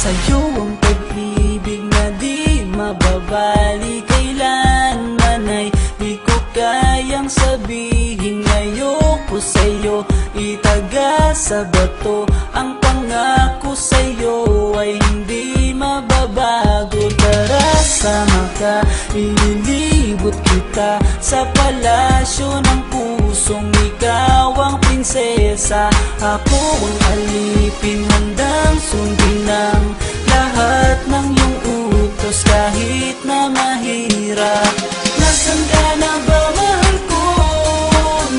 sa'yo ang pag-ibig na di mababali. Kailanman ay di ko kayang sabihin. Ayoko sa'yo itaga sa bato. Ang pangako sa'yo ay hindi mababago. Tara, sama ka, ililibot kita sa palasyo ng pusong. Ikaw ang prinsesa, ako ang alipin. Handang sundin ng lahat ng iyong utos kahit na mahirap. Nasaan ka na ba, mahal ko?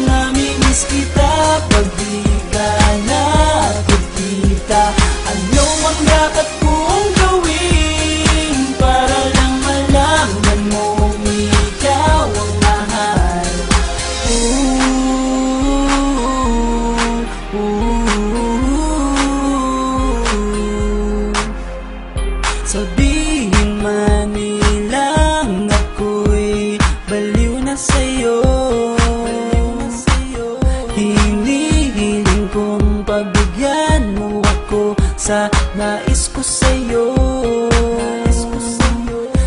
Namimiss kita pag di ka nakikita. Ano ang dapat kong gawin para lang malaman mo ikaw ang mahal? Sabihin man nilang ako'y baliw na sa'yo. Hinihiling kong pagbigyan mo ako sa nais ko sa'yo.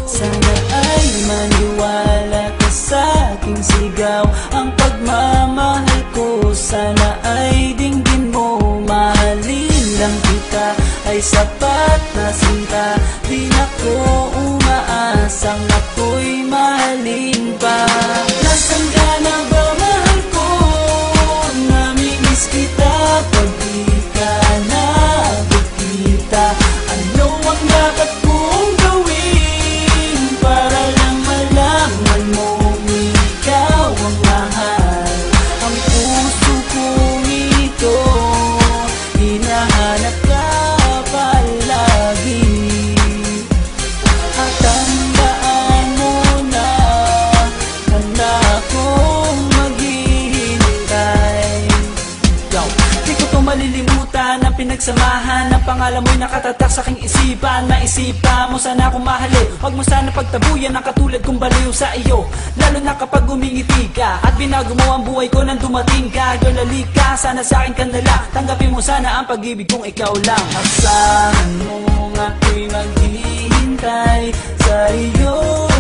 Sana ay maniwala ka sa aking sigaw. Ang pagmamahal ko sana ay dinggin mo. Mahalin lang kita ay sapat na sinta. Di na ko umaasang ako'y mahalin pa. Nasaan ka na ba, mahal ko? Namimiss kita pag di ka nakikita. Ano ang dapat kong gawin para lang malaman mo ikaw ang mahal? Ang puso kong ito hinahanap ka palagi. At tandaan mo na handa akong maghihintay. Di ko to malilimutan ang pinagsamahan. Ang pangalan mo'y nakatatak sa aking isipan. Maisipan mo sana akong mahalin. Huwag mo sana pagtabuyan ang katulad kong baliw sa iyo. Lalo na kapag umingiti ka at binago mo ang buhay ko nang dumating ka. Girl, halika, sana sa akin ka nala. Tanggapin mo sana ang pag-ibig kong ikaw lang. Asahan mo ako'y maghihintay sa iyo.